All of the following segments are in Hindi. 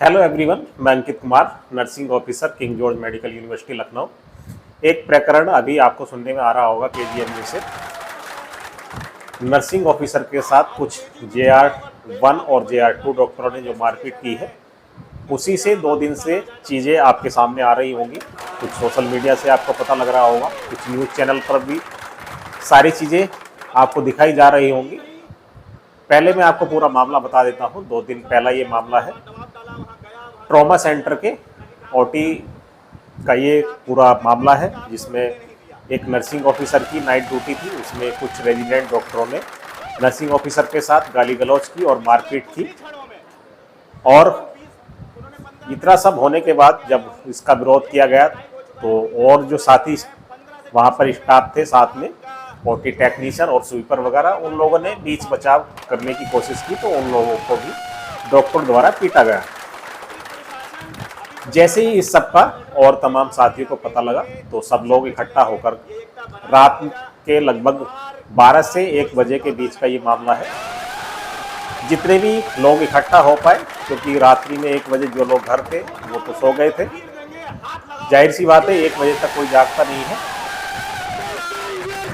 हेलो एवरीवन, मैं Ankit Kumar, nursing officer King George Medical University Lucknow. एक प्रकरण अभी आपको सुनने में आ रहा होगा केजीएमयू से। नर्सिंग ऑफिसर के साथ कुछ JR1 और JR2 डॉक्टरों ने जो मारपीट की है, उसी से 2 दिन से चीज़ें आपके सामने आ रही होंगी। कुछ सोशल मीडिया से आपको पता लग रहा होगा, कुछ न्यूज़ चैनल पर भी सारी चीज़ें आपको दिखाई जा रही होंगी। पहले मैं आपको पूरा मामला बता देता हूँ। 2 दिन पहला ये मामला है। ट्रॉमा सेंटर के OT का ये पूरा मामला है, जिसमें एक नर्सिंग ऑफिसर की नाइट ड्यूटी थी। उसमें कुछ रेजिडेंट डॉक्टरों ने नर्सिंग ऑफिसर के साथ गाली गलौज की और मारपीट की। और इतना सब होने के बाद जब इसका विरोध किया गया तो और जो साथी वहाँ पर स्टाफ थे साथ में, OT टेक्नीशियन और स्वीपर वगैरह, उन लोगों ने बीच बचाव करने की कोशिश की, तो उन लोगों को भी डॉक्टर द्वारा पीटा गया। जैसे ही इस सब का और तमाम साथियों को पता लगा तो सब लोग इकट्ठा होकर रात के लगभग 12 से 1 बजे के बीच का ये मामला है। जितने भी लोग इकट्ठा हो पाए, क्योंकि रात्रि में 1 बजे जो लोग घर थे वो तो सो गए थे। जाहिर सी बात है 1 बजे तक कोई जागता नहीं है।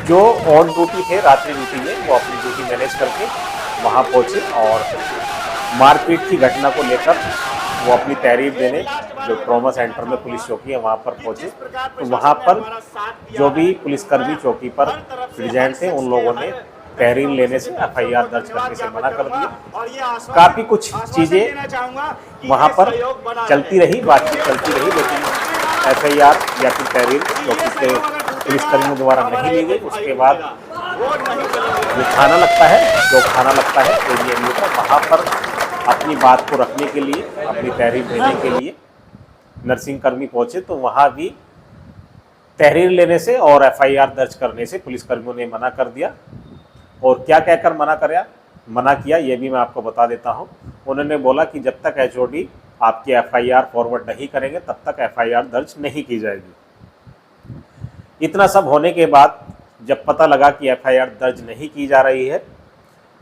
जो ऑन ड्यूटी थे रात्रि ड्यूटी में, वो अपनी ड्यूटी मैनेज करके वहाँ पहुँचे और मारपीट की घटना को लेकर वो अपनी तहरीर देने जो ट्रॉमा सेंटर में पुलिस चौकी है वहाँ पर पहुँचे। तो वहाँ पर जो भी पुलिसकर्मी चौकी पर प्रेजेंट थे, उन लोगों ने तहरीर लेने से FIR दर्ज करने से मना कर दिया। काफ़ी कुछ चीज़ें वहाँ पर चलती रही, बातचीत चलती रही, लेकिन FIR या फिर तहरीर चौकी के पुलिसकर्मियों द्वारा नहीं ली गई। उसके बाद जो थाना लगता है केजीएमयू का, वहाँ पर अपनी बात को रखने के लिए, अपनी तहरीर देने के लिए नर्सिंग कर्मी पहुंचे। तो वहाँ भी तहरीर लेने से और FIR दर्ज करने से पुलिसकर्मियों ने मना कर दिया। और क्या कहकर मना किया ये भी मैं आपको बता देता हूँ। उन्होंने बोला कि जब तक HOD आपकी FIR फॉरवर्ड नहीं करेंगे तब तक FIR दर्ज नहीं की जाएगी। इतना सब होने के बाद जब पता लगा कि FIR दर्ज नहीं की जा रही है,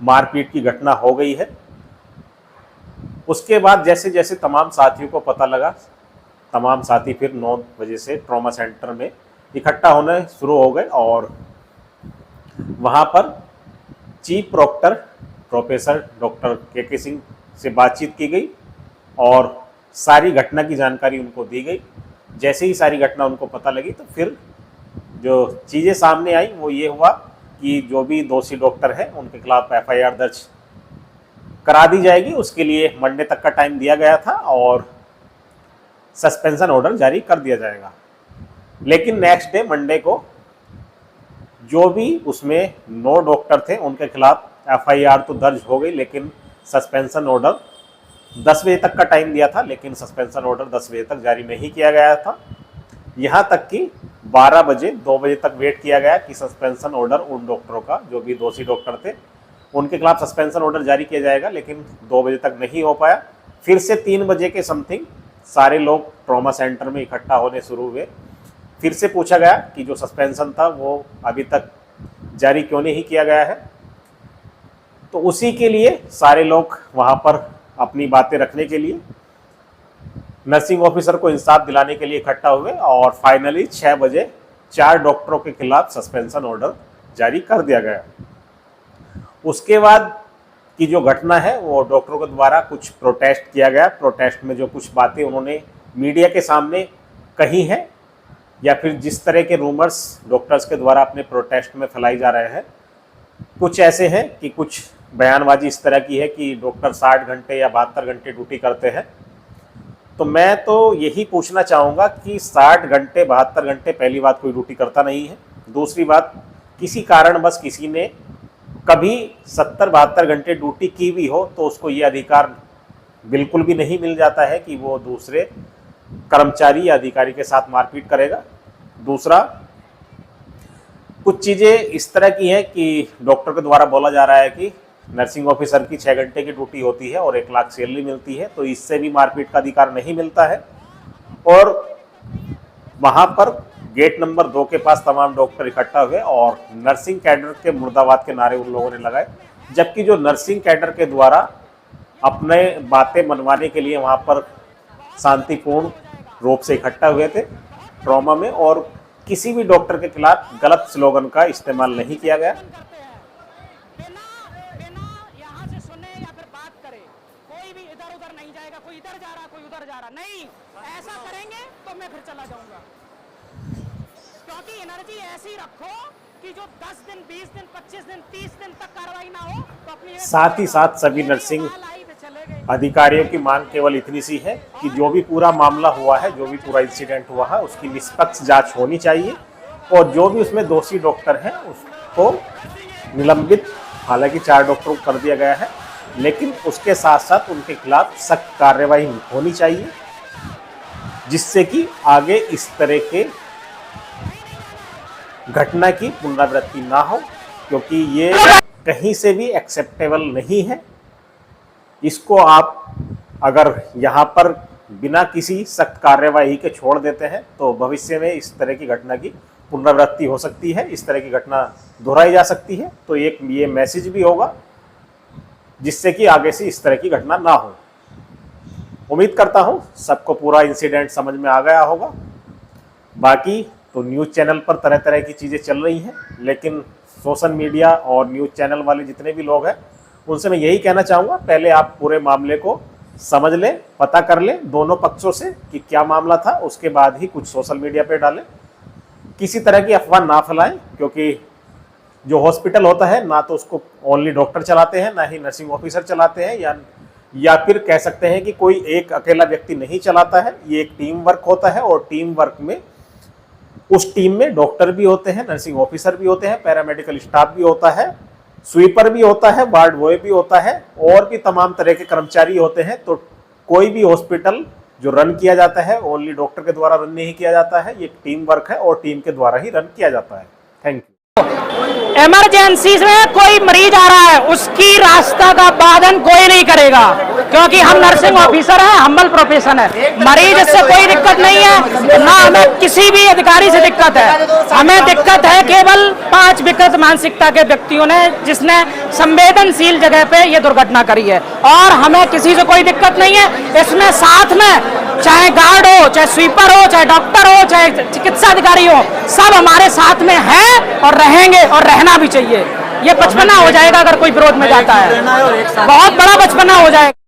मारपीट की घटना हो गई है, उसके बाद जैसे जैसे तमाम साथियों को पता लगा, तमाम साथी फिर 9 बजे से ट्रॉमा सेंटर में इकट्ठा होने शुरू हो गए। और वहाँ पर chief proctor professor doctor KK Singh से बातचीत की गई और सारी घटना की जानकारी उनको दी गई। जैसे ही सारी घटना उनको पता लगी तो फिर जो चीज़ें सामने आई वो ये हुआ कि जो भी दोषी डॉक्टर हैं उनके खिलाफ FIR दर्ज करा दी जाएगी। उसके लिए मंडे तक का टाइम दिया गया था और सस्पेंशन ऑर्डर जारी कर दिया जाएगा। लेकिन नेक्स्ट डे मंडे को जो भी उसमें 9 डॉक्टर थे उनके खिलाफ FIR तो दर्ज हो गई, लेकिन सस्पेंशन ऑर्डर 10 बजे तक का टाइम दिया था, लेकिन सस्पेंशन ऑर्डर 10 बजे तक जारी नहीं किया गया था। यहाँ तक कि 12 बजे 2 बजे तक वेट किया गया कि सस्पेंशन ऑर्डर उन डॉक्टरों का, जो भी दोषी डॉक्टर थे, उनके खिलाफ सस्पेंशन ऑर्डर जारी किया जाएगा, लेकिन 2 बजे तक नहीं हो पाया। फिर से 3 बजे के समथिंग सारे लोग ट्रॉमा सेंटर में इकट्ठा होने शुरू हुए। फिर से पूछा गया कि जो सस्पेंशन था वो अभी तक जारी क्यों नहीं किया गया है। तो उसी के लिए सारे लोग वहाँ पर अपनी बातें रखने के लिए, नर्सिंग ऑफिसर को इंसाफ दिलाने के लिए इकट्ठा हुए और फाइनली 6 बजे 4 डॉक्टरों के खिलाफ सस्पेंशन ऑर्डर जारी कर दिया गया। उसके बाद की जो घटना है वो डॉक्टरों के द्वारा कुछ प्रोटेस्ट किया गया। प्रोटेस्ट में जो कुछ बातें उन्होंने मीडिया के सामने कही हैं, या फिर जिस तरह के रूमर्स डॉक्टर्स के द्वारा अपने प्रोटेस्ट में फैलाई जा रहे हैं, कुछ ऐसे हैं कि कुछ बयानबाजी इस तरह की है कि डॉक्टर 60 घंटे या 72 घंटे ड्यूटी करते हैं। तो मैं तो यही पूछना चाहूँगा कि 60 घंटे 72 घंटे पहली बात कोई ड्यूटी करता नहीं है। दूसरी बात, किसी कारणवश किसी ने कभी 70-72 घंटे ड्यूटी की भी हो तो उसको ये अधिकार बिल्कुल भी नहीं मिल जाता है कि वो दूसरे कर्मचारी या अधिकारी के साथ मारपीट करेगा। दूसरा, कुछ चीज़ें इस तरह की हैं कि डॉक्टर के द्वारा बोला जा रहा है कि नर्सिंग ऑफिसर की 6 घंटे की ड्यूटी होती है और 1 लाख सैलरी मिलती है, तो इससे भी मारपीट का अधिकार नहीं मिलता है। और वहाँ पर गेट नंबर 2 के पास तमाम डॉक्टर इकट्ठा हुए और नर्सिंग कैडर के मुर्दाबाद के नारे उन लोगों ने लगाए, जबकि जो नर्सिंग कैडर के द्वारा अपने बातें मनवाने के लिए वहाँ पर शांतिपूर्ण रूप से इकट्ठा हुए थे ट्रॉमा में, और किसी भी डॉक्टर के खिलाफ गलत स्लोगन का इस्तेमाल नहीं किया गया। कोई भी इधर उधर नहीं जाएगा, कोई इधर जा रहा कोई उधर जा रहा नहीं, ऐसा करेंगे तो मैं फिर चला जाऊंगा। क्योंकि एनर्जी ऐसी रखो कि जो 10 दिन 20 दिन 25 दिन 30 दिन तक कार्रवाई ना हो तो अपनी। साथ ही साथ सभी नर्सिंग अधिकारियों की मांग केवल इतनी सी है कि जो भी पूरा मामला हुआ है, जो भी पूरा इंसिडेंट हुआ है, उसकी निष्पक्ष जांच होनी चाहिए, और जो भी उसमें दोषी डॉक्टर हैं उसको निलंबित, हालांकि 4 डॉक्टरों को कर दिया गया है, लेकिन उसके साथ साथ उनके खिलाफ सख्त कार्रवाई होनी चाहिए, जिससे कि आगे इस तरह के घटना की पुनरावृत्ति ना हो, क्योंकि ये कहीं से भी एक्सेप्टेबल नहीं है। इसको आप अगर यहाँ पर बिना किसी सख्त कार्यवाही के छोड़ देते हैं तो भविष्य में इस तरह की घटना की पुनरावृत्ति हो सकती है, इस तरह की घटना दोहराई जा सकती है। तो एक ये मैसेज भी होगा जिससे कि आगे से इस तरह की घटना ना हो। उम्मीद करता हूँ सबको पूरा इंसिडेंट समझ में आ गया होगा। बाकी तो न्यूज़ चैनल पर तरह तरह की चीज़ें चल रही हैं, लेकिन सोशल मीडिया और न्यूज़ चैनल वाले जितने भी लोग हैं उनसे मैं यही कहना चाहूँगा, पहले आप पूरे मामले को समझ लें, पता कर लें दोनों पक्षों से कि क्या मामला था, उसके बाद ही कुछ सोशल मीडिया पे डालें। किसी तरह की अफवाह ना फैलाएं, क्योंकि जो हॉस्पिटल होता है ना तो उसको ओनली डॉक्टर चलाते हैं, ना ही नर्सिंग ऑफिसर चलाते हैं, या फिर कह सकते हैं कि कोई एक अकेला व्यक्ति नहीं चलाता है। ये एक टीम वर्क होता है, और टीम वर्क में उस टीम में डॉक्टर भी होते हैं, नर्सिंग ऑफिसर भी होते हैं, पैरामेडिकल स्टाफ भी होता है, स्वीपर भी होता है, वार्ड बॉय भी होता है, और भी तमाम तरह के कर्मचारी होते हैं। तो कोई भी हॉस्पिटल जो रन किया जाता है ओनली डॉक्टर के द्वारा रन नहीं किया जाता है, ये टीम वर्क है और टीम के द्वारा ही रन किया जाता है। Thank you. इमरजेंसी में कोई मरीज आ रहा है, उसकी रास्ता का बाधन कोई नहीं करेगा, क्योंकि हम नर्सिंग ऑफिसर हैं, हम्बल प्रोफेशन है। मरीज से कोई दिक्कत नहीं है, ना हमें किसी भी अधिकारी से दिक्कत है। हमें दिक्कत है केवल 5 विकृत मानसिकता के व्यक्तियों ने, जिसने संवेदनशील जगह पे ये दुर्घटना करी है, और हमें किसी से कोई दिक्कत नहीं है। इसमें साथ में चाहे गार्ड हो, चाहे स्वीपर हो, चाहे डॉक्टर हो, चाहे चिकित्सा अधिकारी हो, सब हमारे साथ में हैं और रहेंगे और रहना भी चाहिए। ये बचपना हो जाएगा अगर कोई विरोध में जाता है, बहुत बड़ा बचपना हो जाएगा।